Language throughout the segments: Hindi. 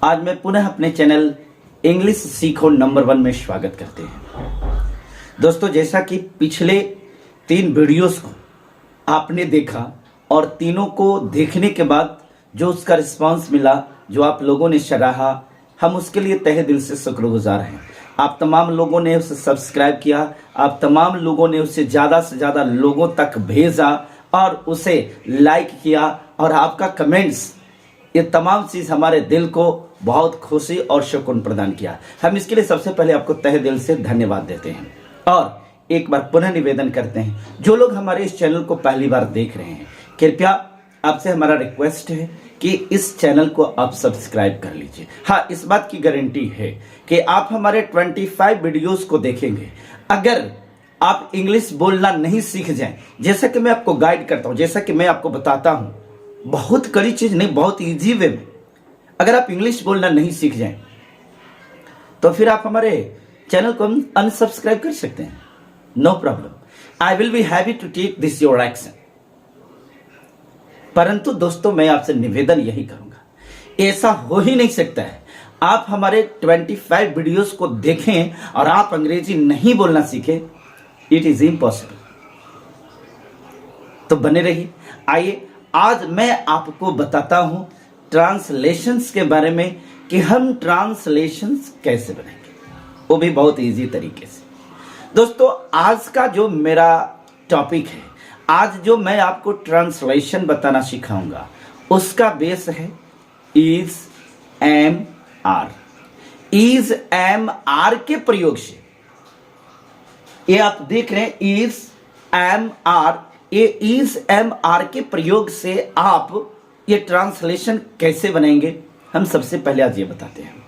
आज मैं पुनः अपने चैनल इंग्लिश सीखो नंबर 1 में स्वागत करते हैं। दोस्तों, जैसा कि पिछले 3 वीडियोस को आपने देखा और तीनों को देखने के बाद जो उसका रिस्पांस मिला, जो आप लोगों ने सराहा, हम उसके लिए तहे दिल से शुक्रगुजार हैं। आप तमाम लोगों ने उसे सब्सक्राइब किया, आप तमाम लोगों ने उसे ज़्यादा से ज़्यादा लोगों तक भेजा और उसे लाइक किया, और आपका कमेंट्स, ये तमाम चीज़ हमारे दिल को बहुत खुशी और सुकून प्रदान किया। हम इसके लिए सबसे पहले आपको तहे दिल से धन्यवाद देते हैं। और एक बार पुनः निवेदन करते हैं, जो लोग हमारे इस चैनल को पहली बार देख रहे हैं, कृपया आपसे हमारा रिक्वेस्ट है कि इस चैनल को आप सब्सक्राइब कर लीजिए। हाँ, इस बात की गारंटी है कि आप हमारे 25 वीडियोस को देखेंगे। अगर आप इंग्लिश बोलना नहीं सीख जाएं, जैसा कि मैं आपको गाइड करता हूं, जैसा कि मैं आपको बताता हूं, बहुत कड़ी चीज नहीं, बहुत इजी वे में, अगर आप इंग्लिश बोलना नहीं सीख जाएं तो फिर आप हमारे चैनल को अनसब्सक्राइब कर सकते हैं। No problem, I will be happy to take this your action. परंतु दोस्तों, मैं आपसे निवेदन यही करूंगा, ऐसा हो ही नहीं सकता है आप हमारे 25 वीडियोस को देखें और आप अंग्रेजी नहीं बोलना सीखें। It is impossible. तो बने रहिए। आइए, आज मैं आपको बताता हूं ट्रांसलेशंस के बारे में कि हम ट्रांसलेशंस कैसे बनाएंगे, वो भी बहुत इजी तरीके से। दोस्तों, आज का जो मेरा टॉपिक है, आज जो मैं आपको ट्रांसलेशन बताना सिखाऊंगा, उसका बेस है is, am, are. Is, am, are के प्रयोग से, ये आप देख रहे हैं इज, एम, आर, ये इज, एम, आर के प्रयोग से आप ये ट्रांसलेशन कैसे बनाएंगे, हम सबसे पहले आज ये बताते हैं।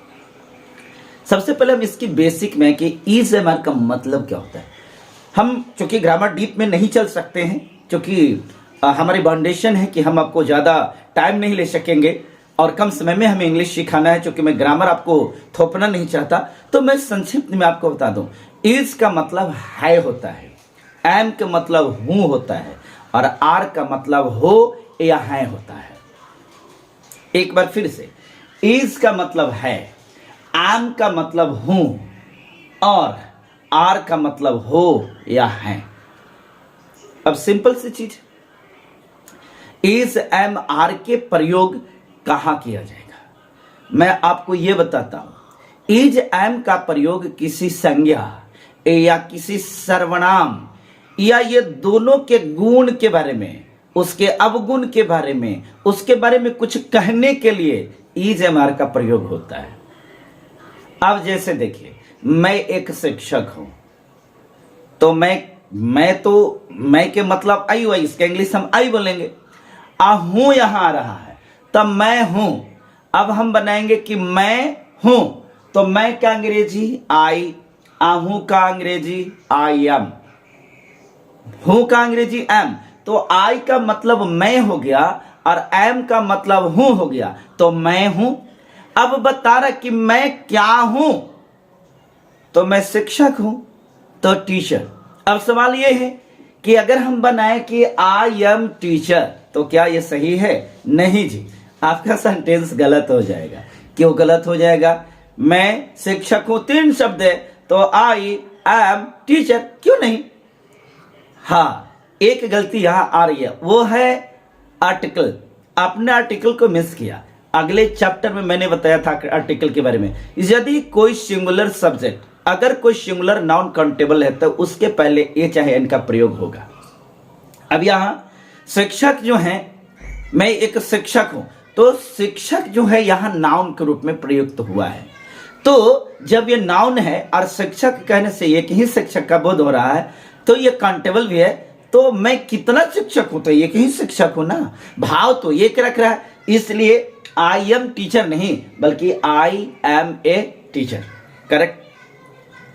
सबसे पहले हम इसकी बेसिक में कि इज, एम, आर का मतलब क्या होता है। हम चूंकि ग्रामर डीप में नहीं चल सकते हैं, क्योंकि हमारी फाउंडेशन है कि हम आपको ज़्यादा टाइम नहीं ले सकेंगे और कम समय में हमें इंग्लिश सिखाना है, क्योंकि मैं ग्रामर आपको थोपना नहीं चाहता, तो मैं संक्षिप्त में आपको बता दूं। इज का मतलब है होता है, एम का मतलब हूं होता है, और आर का मतलब हो या है होता है। एक बार फिर से, इज का मतलब है, एम का मतलब हूं, और आर का मतलब हो या है। अब सिंपल सी चीज, इज, एम, आर के प्रयोग कहां किया जाएगा, मैं आपको यह बताता हूं। इज, एम का प्रयोग किसी संज्ञा या किसी सर्वनाम या ये दोनों के गुण के बारे में, उसके अवगुण के बारे में, उसके बारे में कुछ कहने के लिए इज, एम, आर का प्रयोग होता है। अब जैसे देखिए, मैं एक शिक्षक हूं, तो मैं के मतलब आई हुआ, इसके इंग्लिश हम आई बोलेंगे। हूं यहां आ रहा है, तब मैं हूं। अब हम बनाएंगे कि मैं हूं, तो मैं का अंग्रेजी आई, हूं का अंग्रेजी आई एम, हूं का अंग्रेजी एम। तो आई का मतलब मैं हो गया और एम का मतलब हूं हो गया, तो मैं हूं। अब बता रहा कि मैं क्या हूं, तो मैं शिक्षक हूं, तो टीचर। अब सवाल यह है कि अगर हम बनाए कि आई एम टीचर, तो क्या यह सही है? नहीं जी, आपका सेंटेंस गलत हो जाएगा। क्यों गलत हो जाएगा? मैं शिक्षक हूं 3 शब्द है, तो आई एम टीचर, क्यों नहीं? हाँ, एक गलती यहां आ रही है, वो है आर्टिकल। आपने आर्टिकल को मिस किया। अगले चैप्टर में मैंने बताया था आर्टिकल के बारे में। यदि कोई सिंगुलर सब्जेक्ट, अगर कोई सिंगुलर नाउन काउंटेबल है, तो उसके पहले ए चाहे एन का प्रयोग होगा। अब यहां शिक्षक जो है, मैं एक शिक्षक हूं, तो शिक्षक जो है यहां नाउन के रूप में प्रयुक्त हुआ है। तो जब ये नाउन है और शिक्षक कहने से एक ही शिक्षक का बोध हो रहा है, तो ये काउंटेबल भी है। तो मैं कितना शिक्षक हूं, तो एक ही शिक्षक हूं ना, भाव तो एक रख रहा है, इसलिए आई एम टीचर नहीं, बल्कि I am a teacher. Correct?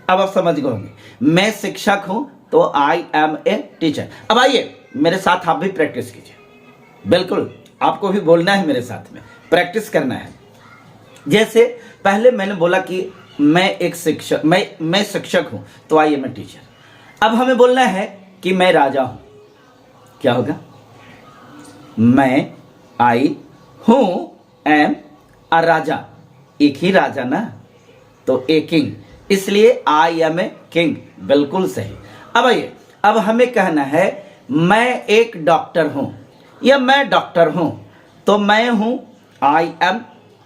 अब आप समझ गए होंगे, मैं शिक्षक हूं, तो आई एम ए टीचर। अब आइए मेरे साथ आप भी प्रैक्टिस कीजिए। बिल्कुल, आपको भी बोलना है, मेरे साथ में प्रैक्टिस करना है। जैसे पहले मैंने बोला कि मैं एक शिक्षक, मैं शिक्षक हूं, तो आई एम ए टीचर। अब हमें बोलना है कि मैं राजा हूं। क्या होगा? मैं, आई, हूं, एम, और राजा। एक ही राजा ना, तो ए किंग, इसलिए आई एम ए किंग, बिल्कुल सही। अब आइए, अब हमें कहना है मैं एक डॉक्टर हूं या मैं डॉक्टर हूं, तो मैं हूं, आई एम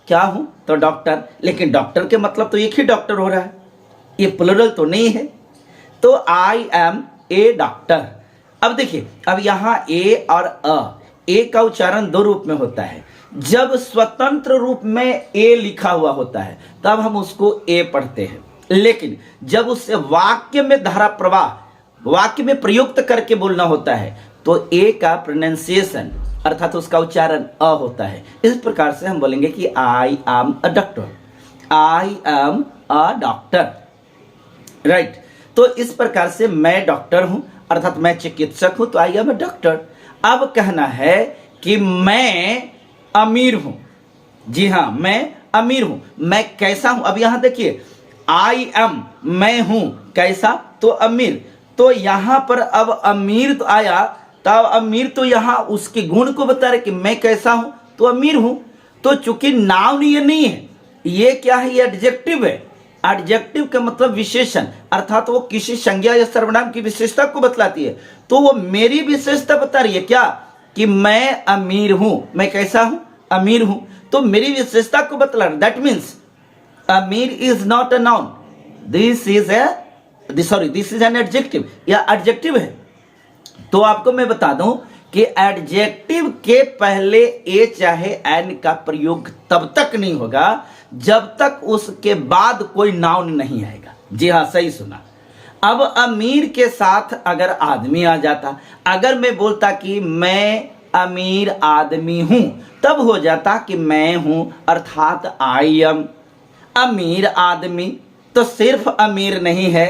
क्या हूं, तो डॉक्टर, लेकिन डॉक्टर के मतलब तो एक ही डॉक्टर हो रहा है, ये प्लुरल तो नहीं है, तो आई एम ए डॉक्टर। अब देखिए, अब यहां ए और ए का उच्चारण दो रूप में होता है। जब स्वतंत्र रूप में ए लिखा हुआ होता है तब हम उसको ए पढ़ते हैं, लेकिन जब उससे वाक्य में धारा प्रवाह, वाक्य में प्रयुक्त करके बोलना होता है तो ए का प्रोनाउंसिएशन अर्थात उसका उच्चारण अ होता है। इस प्रकार से हम बोलेंगे कि आई am a doctor, I am a doctor, right. तो इस प्रकार से मैं डॉक्टर हूं अर्थात मैं चिकित्सक हूं, तो आई एम अ डॉक्टर। अब कहना है कि मैं अमीर हूं, जी हां मैं अमीर हूं, मैं कैसा हूं। अब यहां देखिए, आई एम मैं हूं कैसा, तो अमीर, तो यहां पर अब अमीर तो आया, तब अमीर तो यहां उसके गुण को बता रहे कि मैं कैसा हूं, तो अमीर हूं। तो चूंकि नाउन ये नहीं है, ये क्या है, ये एडजेक्टिव है। एडजेक्टिव का मतलब विशेषण, अर्थात वो किसी संज्ञा या सर्वनाम की विशेषता को बतलाती है, तो वो मेरी विशेषता बता रही है क्या, कि मैं अमीर हूं, मैं कैसा हूं, अमीर हूं, तो मेरी विशेषता को बतला रहा। दैट मीन्स अमीर is not a noun, this is an adjective, या एडजेक्टिव है। तो आपको मैं बता दूं कि एडजेक्टिव के पहले ए चाहे एन का प्रयोग तब तक नहीं होगा जब तक उसके बाद कोई नाउन नहीं आएगा। जी हां, सही सुना। अब अमीर के साथ अगर आदमी आ जाता, अगर मैं बोलता कि मैं अमीर आदमी हूं, तब हो जाता कि मैं हूं अर्थात आई एम अमीर आदमी। तो सिर्फ अमीर नहीं है,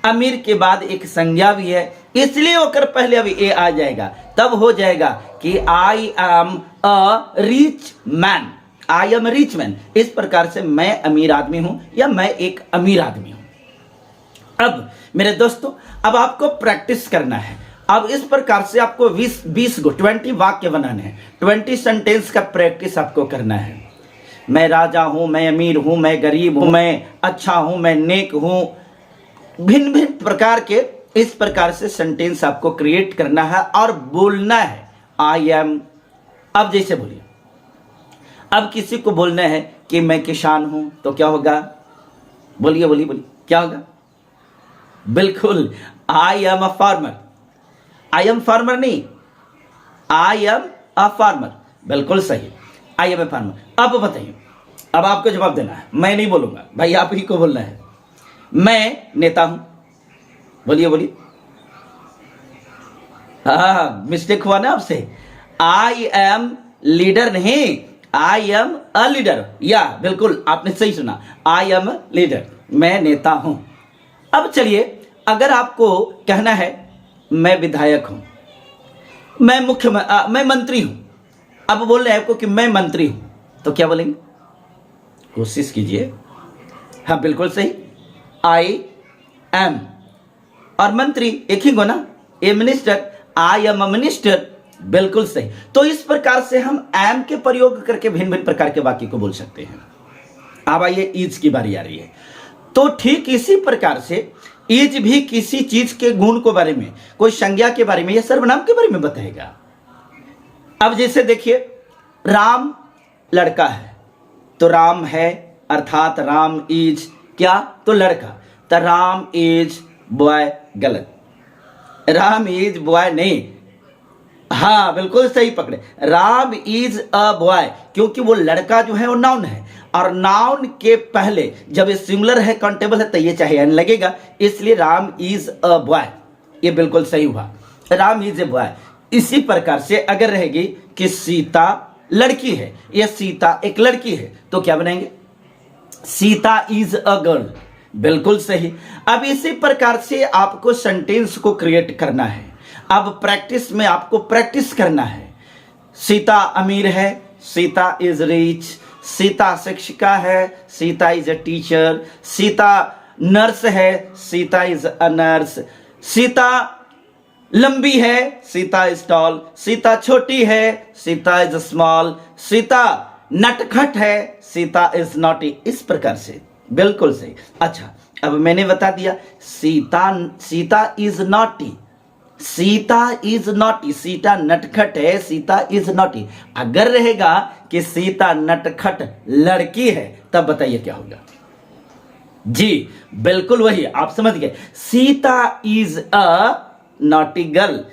अमीर के बाद एक संज्ञा भी है, इसलिए होकर पहले अभी ए आ जाएगा, तब हो जाएगा कि आई am a rich man, I am rich man. इस प्रकार से मैं अमीर आदमी हूं या मैं एक अमीर आदमी हूं। अब मेरे दोस्तों, अब आपको प्रैक्टिस करना है। अब इस प्रकार से आपको 20 वाक्य बनाने हैं, 20 सेंटेंस का प्रैक्टिस आपको करना है। मैं राजा हूं, मैं अमीर हूं, मैं गरीब हूं, मैं अच्छा हूं, मैं नेक हूं, भिन्न भिन्न प्रकार के इस प्रकार से सेंटेंस आपको क्रिएट करना है और बोलना है आई एम। अब जैसे बोलिए, अब किसी को बोलना है कि मैं किसान हूं, तो क्या होगा, बोलिए बोलिए बोलिए, क्या होगा, बिल्कुल आई am a farmer, I am farmer नहीं, आई एम अ फार्मर, बिल्कुल सही, आई एम ए फार्मर। अब बताइए, अब आपको जवाब देना है, मैं नहीं बोलूंगा भाई, आप ही को बोलना है। मैं नेता हूं, बोलिए बोलिए, हाँ मिस्टेक हुआ ना आपसे, आई एम लीडर नहीं, आई एम अ लीडर, या बिल्कुल आपने सही सुना, आई एम लीडर, मैं नेता हूं। अब चलिए, अगर आपको कहना है मैं विधायक हूं, मैं मंत्री हूं, अब बोल रहे हैं आपको कि मैं मंत्री हूं, तो क्या बोलेंगे, कोशिश कीजिए, हाँ बिल्कुल सही, आई एम, और मंत्री एक ही को ना, a minister, I am a minister, बिल्कुल सही। तो इस प्रकार से हम एम के प्रयोग करके भिन्न भिन्न प्रकार के वाक्य को बोल सकते हैं। अब आइए इज की बारी आ रही है, तो ठीक इसी प्रकार से इज भी किसी चीज के गुण को बारे में, कोई संज्ञा के बारे में या सर्वनाम के बारे में बताएगा। अब जैसे देखिए, राम लड़का है, तो राम है अर्थात राम इज क्या, तो लड़का, तो राम इज बॉय, गलत, राम इज बॉय नहीं, हाँ बिल्कुल सही पकड़े, राम इज अ बॉय, क्योंकि वो लड़का जो है वो नाउन है, और नाउन के पहले जब ये सिंगुलर है, काउंटेबल है, तो ये चाहे एन लगेगा, इसलिए राम इज अ बॉय, ये बिल्कुल सही हुआ, राम इज ए बॉय। इसी प्रकार से अगर रहेगी कि सीता लड़की है या सीता एक लड़की है, तो क्या बनाएंगे, सीता इज अ गर्ल, बिल्कुल सही। अब इसी प्रकार से आपको सेंटेंस को क्रिएट करना है। अब प्रैक्टिस में आपको प्रैक्टिस करना है। सीता अमीर है, सीता इज रिच, सीता शिक्षिका है, Sita is a teacher, Sita nurse है, Sita is a nurse, Sita लंबी है, सीता इज टॉल, सीता छोटी है, सीता इज स्मॉल, सीता नटखट है, सीता इज नॉटी, इस प्रकार से बिल्कुल सही। अच्छा, अब मैंने बता दिया Sita is naughty, Sita is naughty, Sita नटखट है, सीता इज नॉटी। अगर रहेगा कि सीता नटखट लड़की है, तब बताइए क्या होगा? जी बिल्कुल वही, आप समझ गए, Sita is a naughty girl.